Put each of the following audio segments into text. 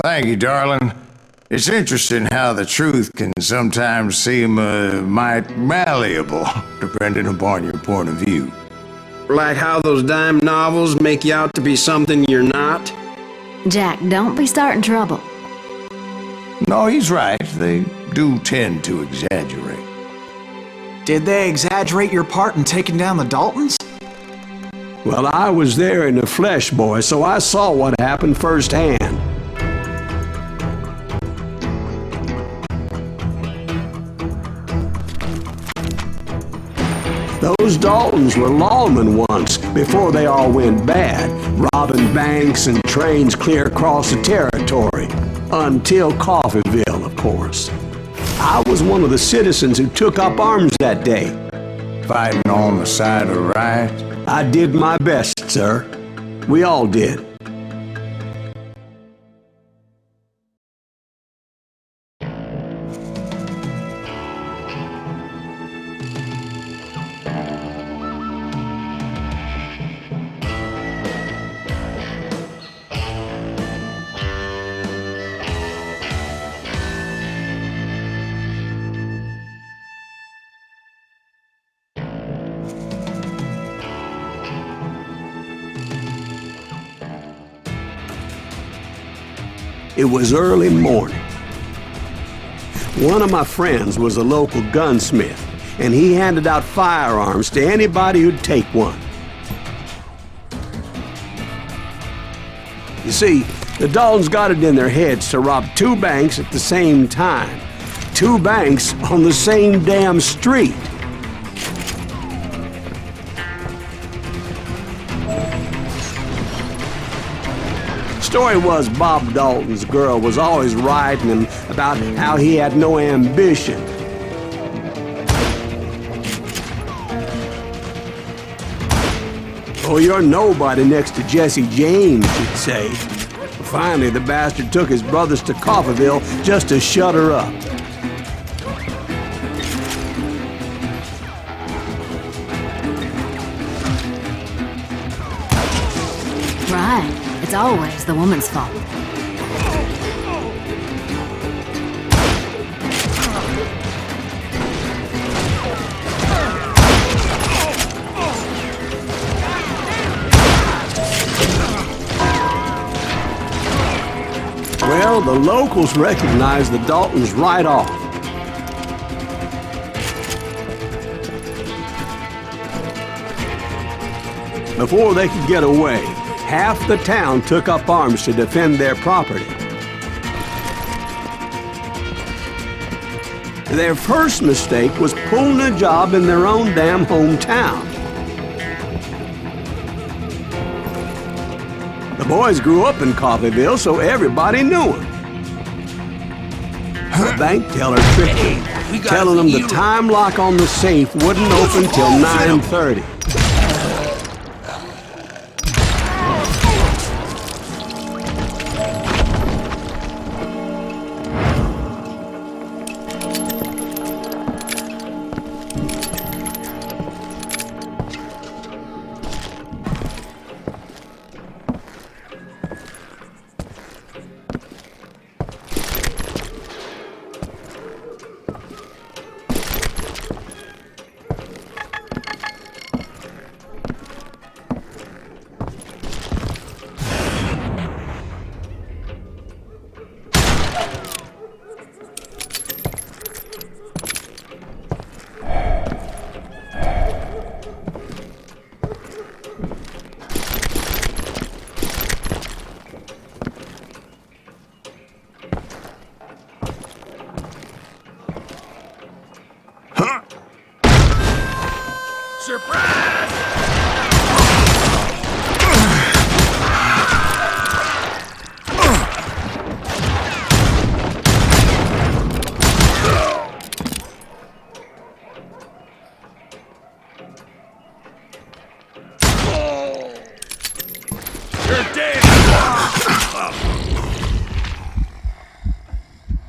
Thank you, darling. It's interesting how the truth can sometimes seem might malleable, depending upon your point of view. Like how those dime novels make you out to be something you're not? Jack, don't be starting trouble. No, he's right. They do tend to exaggerate. Did they exaggerate your part in taking down the Daltons? Well, I was there in the flesh, boy, so I saw what happened firsthand. Those Daltons were lawmen once, before they all went bad, robbing banks and trains clear across the territory. Until Coffeeville, of course. I was one of the citizens who took up arms that day. Fighting on the side of right? I did my best, sir. We all did. It was early morning. One of my friends was a local gunsmith, and he handed out firearms to anybody who'd take one. You see, the Daltons got it in their heads to rob two banks at the same time. Two banks on the same damn street. Story was Bob Dalton's girl was always writing him about how he had no ambition. Oh, you're nobody next to Jesse James, she'd say. Finally, the bastard took his brothers to Coffeeville just to shut her up. Right. It's always the woman's fault. Well, the locals recognized the Daltons right off. Before they could get away, half the town took up arms to defend their property. Their first mistake was pulling a job in their own damn hometown. The boys grew up in Coffeeville, so everybody knew them. The bank teller tricked them, telling them the time lock on the safe wouldn't open till 9:30.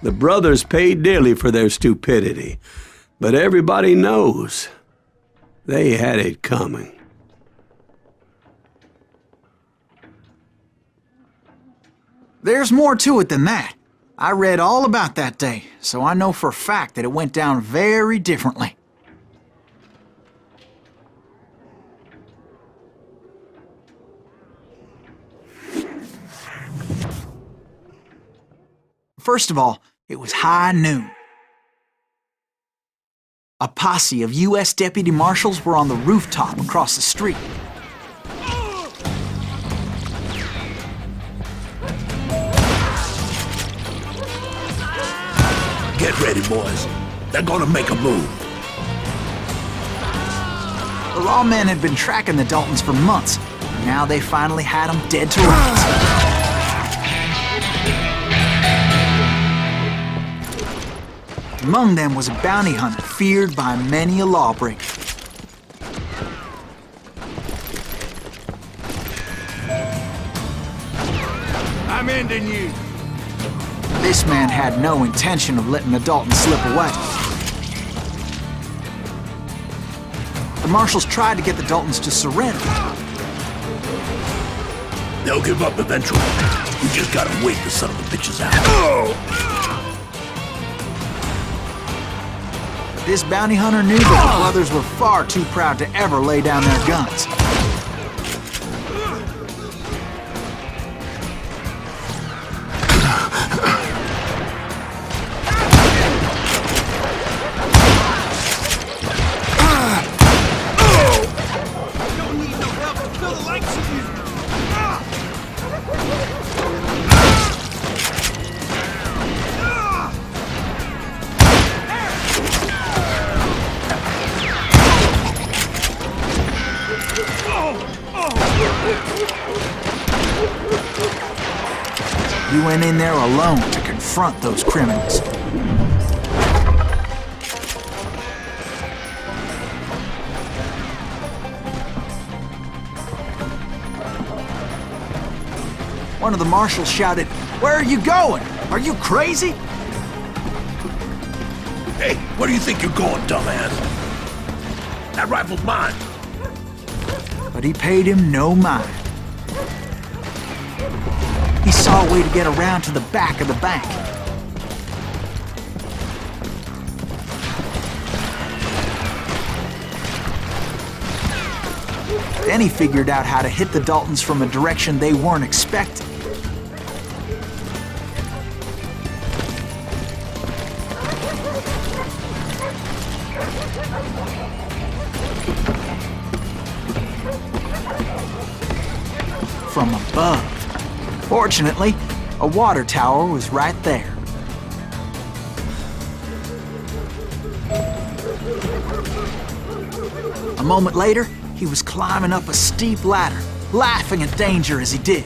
The brothers paid dearly for their stupidity, but everybody knows they had it coming. There's more to it than that. I read all about that day, so I know for a fact that it went down very differently. First of all, it was high noon. A posse of U.S. deputy marshals were on the rooftop across the street. Get ready, boys. They're gonna make a move. The lawmen had been tracking the Daltons for months. Now they finally had them dead to rights. Among them was a bounty hunter feared by many a lawbreaker. I'm ending you. This man had no intention of letting the Daltons slip away. The marshals tried to get the Daltons to surrender. They'll give up eventually. We just gotta wait the son of the bitches out. This bounty hunter knew that the brothers were far too proud to ever lay down their guns. You went in there alone to confront those criminals. One of the marshals shouted, "Where are you going? Are you crazy?" Hey, where do you think you're going, dumbass? That rifle's mine. But he paid him no mind. He saw a way to get around to the back of the bank. Then he figured out how to hit the Daltons from a direction they weren't expecting. From above. Fortunately, a water tower was right there. A moment later, he was climbing up a steep ladder, laughing at danger as he did.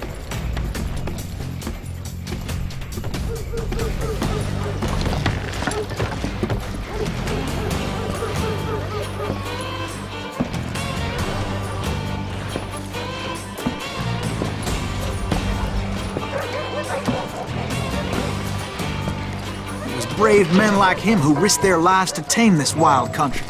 It was brave men like him who risked their lives to tame this wild country.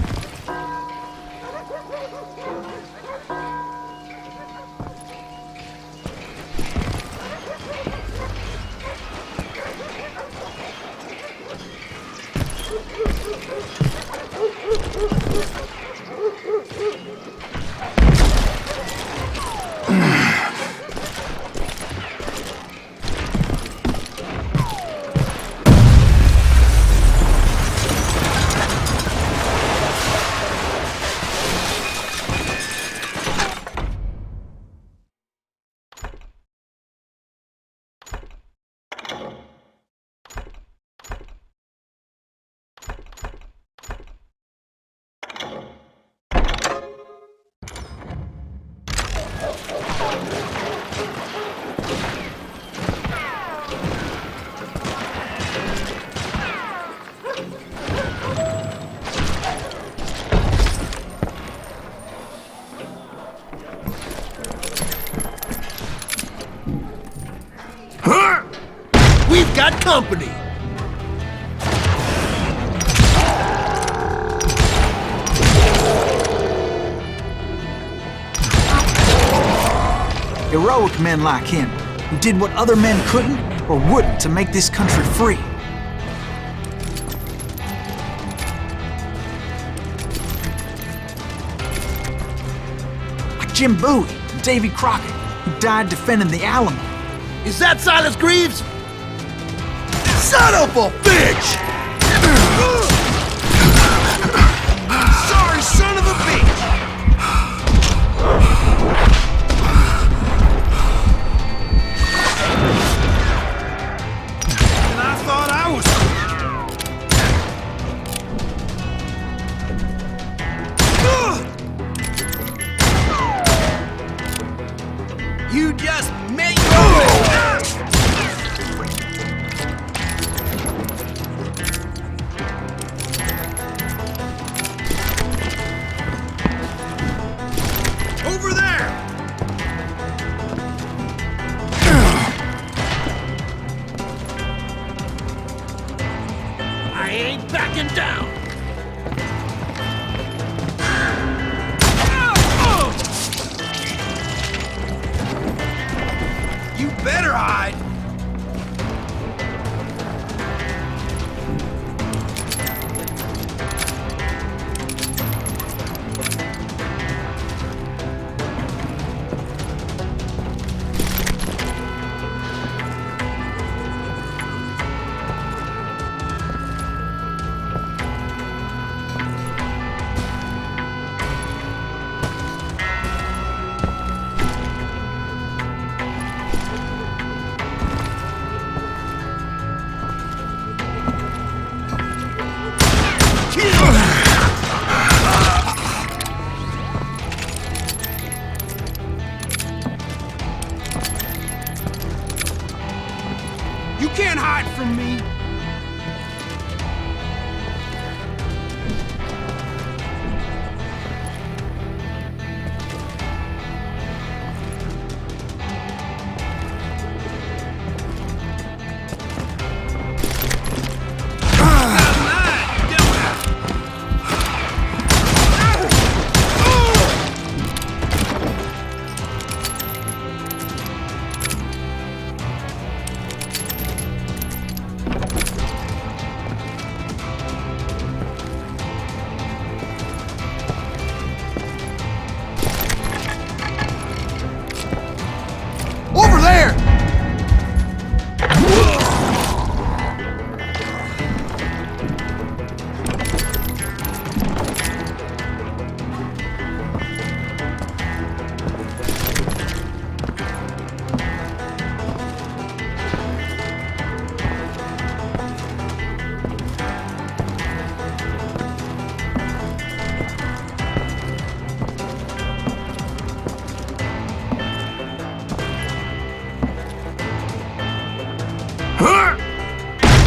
We've got company! Heroic men like him, who did what other men couldn't, or wouldn't to make this country free. Like Jim Bowie and Davy Crockett, who died defending the Alamo. Is that Silas Greaves? Son of a bitch! Sorry, son of a bitch! And I thought I was... You just make over there! I ain't backing down! You better hide! You can't hide from me! Over there!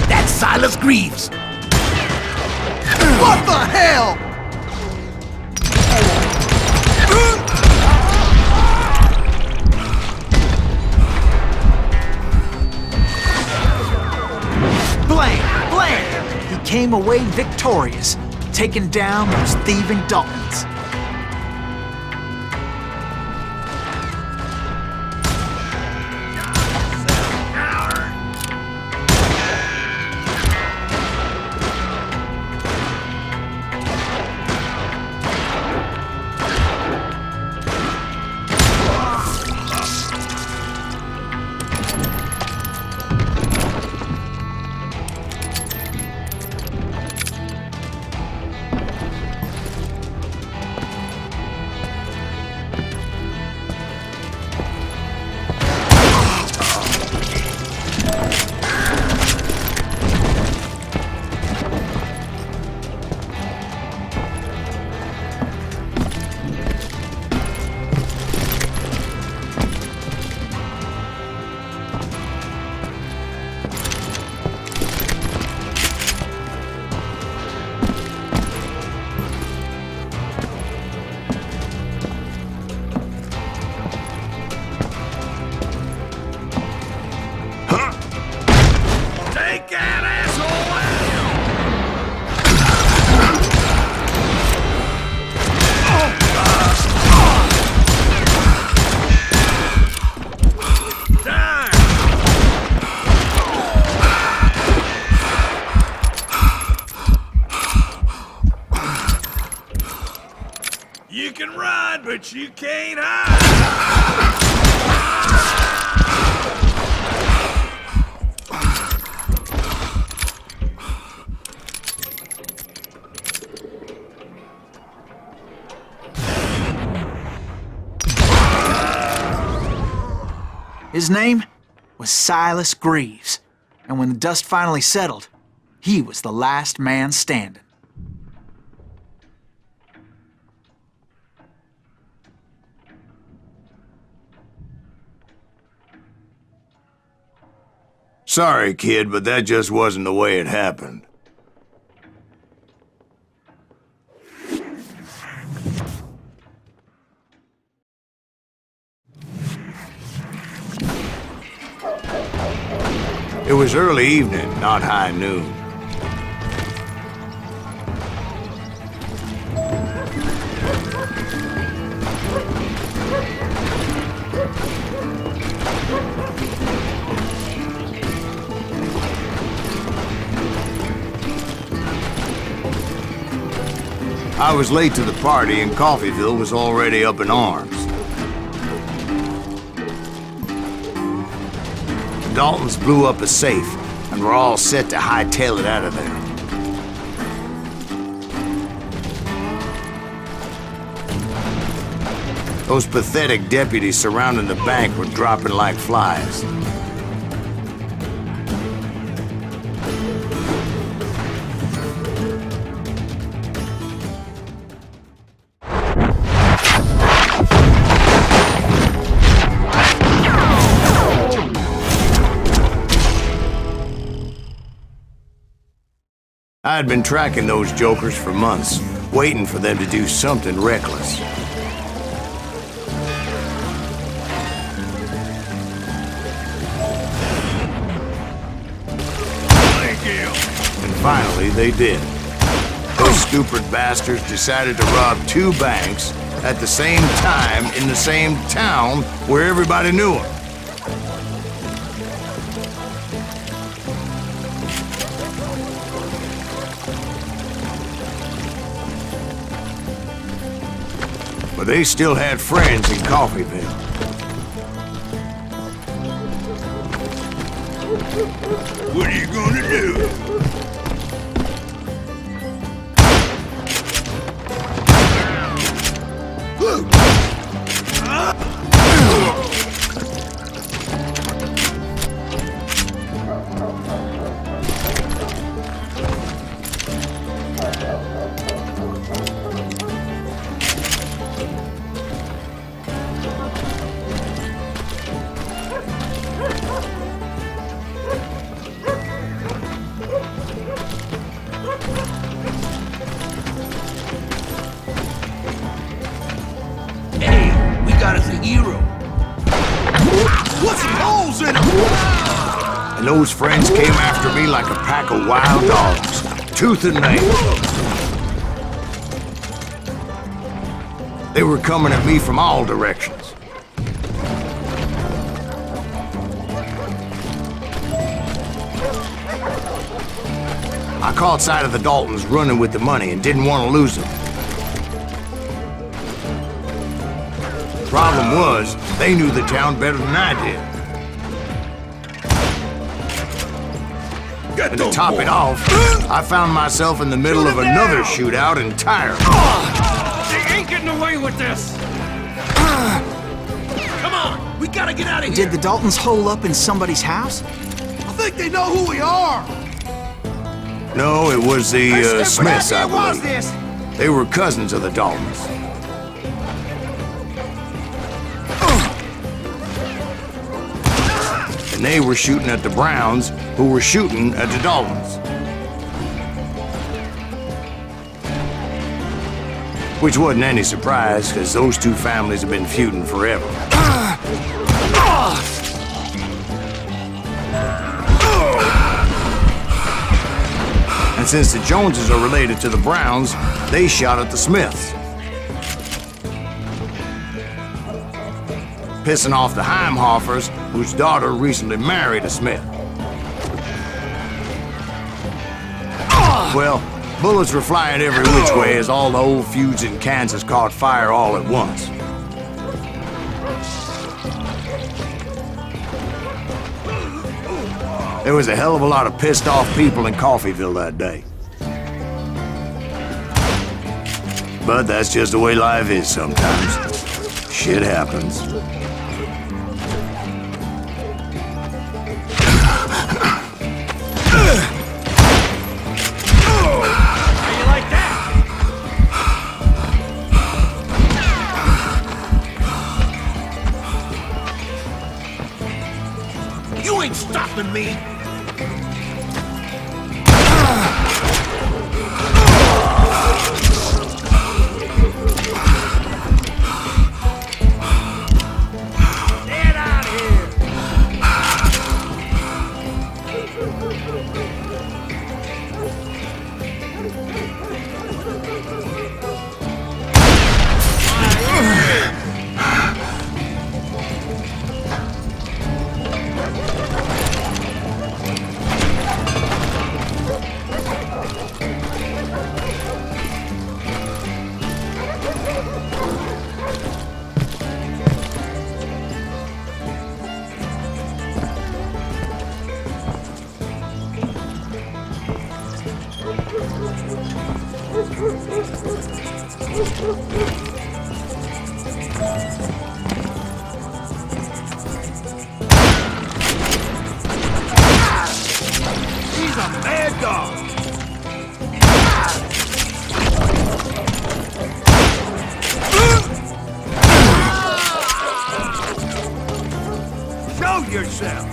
That's Silas Greaves! What the hell? Blam! He came away victorious, taking down those thieving Daltons. but you can't hide! His name was Silas Greaves, and when the dust finally settled, he was the last man standing. Sorry, kid, but that just wasn't the way it happened. It was early evening, not high noon. I was late to the party and Coffeyville was already up in arms. The Daltons blew up a safe and were all set to hightail it out of there. Those pathetic deputies surrounding the bank were dropping like flies. I had been tracking those jokers for months, waiting for them to do something reckless. Thank you. And finally, they did. Those stupid bastards decided to rob two banks at the same time in the same town where everybody knew them. But they still had friends in Coffeyville. What are you gonna do? Got us a hero. Put some holes in him! And those friends came after me like a pack of wild dogs, tooth and nail. They were coming at me from all directions. I caught sight of the Daltons running with the money and didn't want to lose them. Problem was, they knew the town better than I did. And to top it off, I found myself in the middle of another shootout entirely. They ain't getting away with this! Come on, we gotta get out of here! Did the Daltons hole up in somebody's house? I think they know who we are! No, it was the Smiths, I believe. They were cousins of the Daltons. And they were shooting at the Browns, who were shooting at the Daltons. Which wasn't any surprise, because those two families have been feuding forever. And since the Joneses are related to the Browns, they shot at the Smiths. Pissing off the Heimhoffers, whose daughter recently married a Smith. Well, Bullets were flying every which way as all the old feuds in Kansas caught fire all at once. There was a hell of a lot of pissed off people in Coffeyville that day. But that's just the way life is sometimes. Shit happens. You ain't stopping me! Get out of here! He's a mad dog! Show yourself!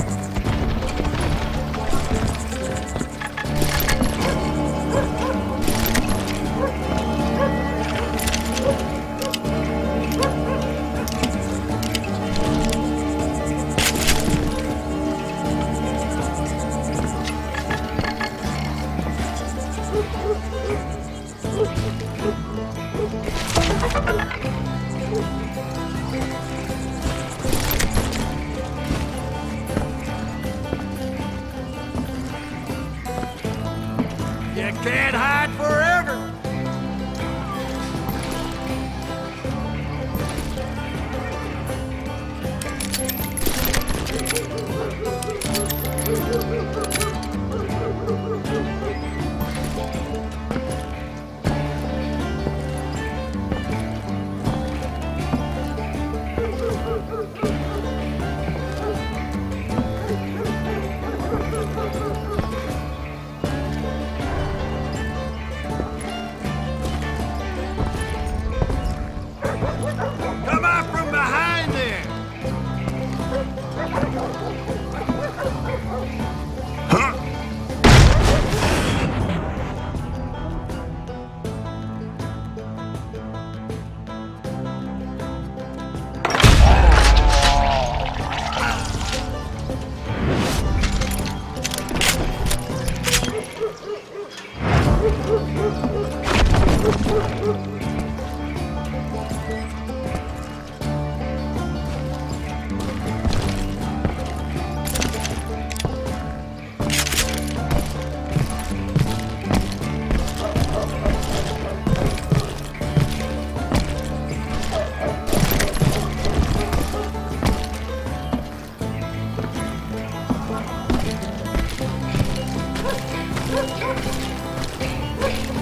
You can't hide forever! Come out from behind there!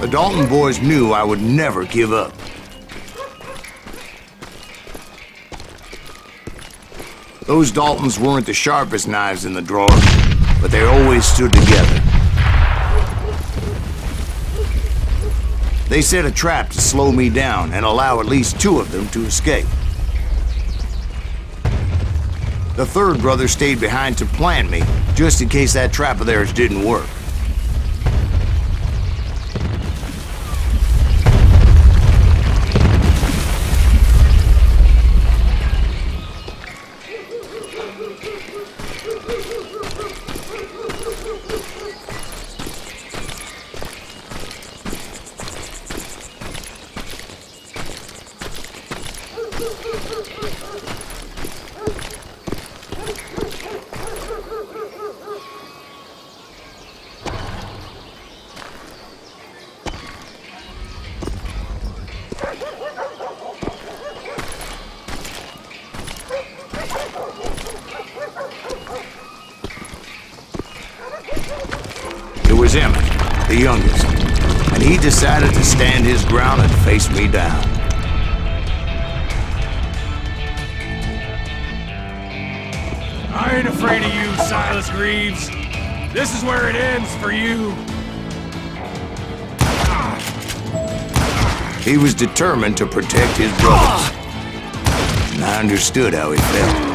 The Dalton boys knew I would never give up. Those Daltons weren't the sharpest knives in the drawer, but they always stood together. They set a trap to slow me down and allow at least two of them to escape. The third brother stayed behind to plant me, just in case that trap of theirs didn't work. was Emmett, the youngest, and he decided to stand his ground and face me down. I ain't afraid of you, Silas Greaves. This is where it ends for you. He was determined to protect his brothers, and I understood how he felt.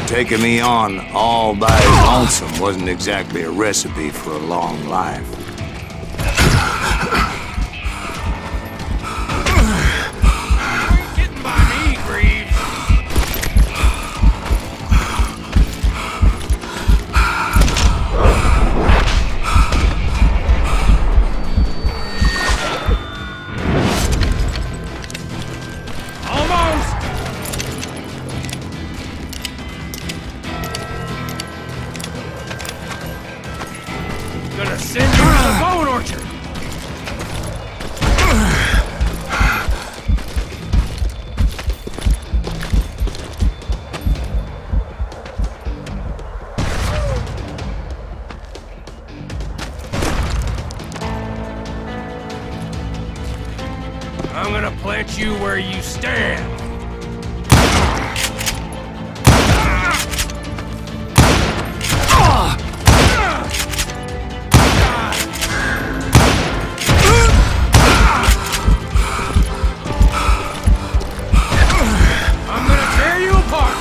Taking me on all by his lonesome wasn't exactly a recipe for a long life. Getting by me, Greaves. Almost. Gonna send you to the bone orchard! I'm gonna plant you where you stand! I'm gonna tear you apart!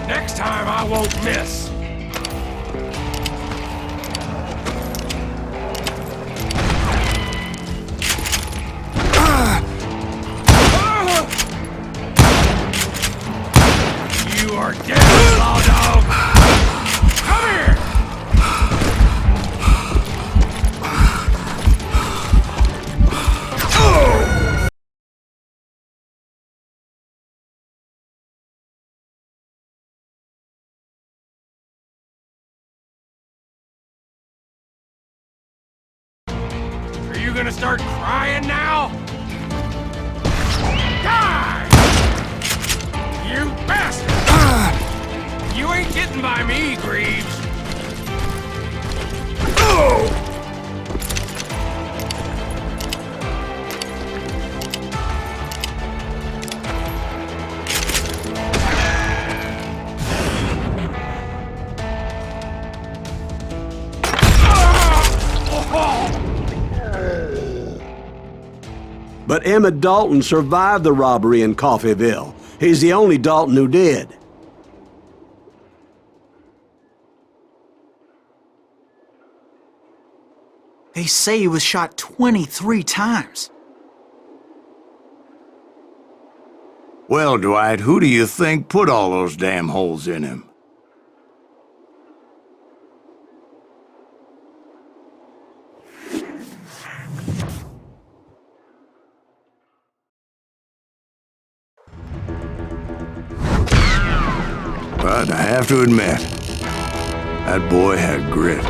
Next time I won't miss! You are dead, law dog! Come here! Are you gonna start crying now? Die! You bastard! You ain't getting by me, Greaves! But Emmett Dalton survived the robbery in Coffeyville. He's the only Dalton who did. They say he was shot 23 times. Well, Dwight, who do you think put all those damn holes in him? But I have to admit, that boy had grit.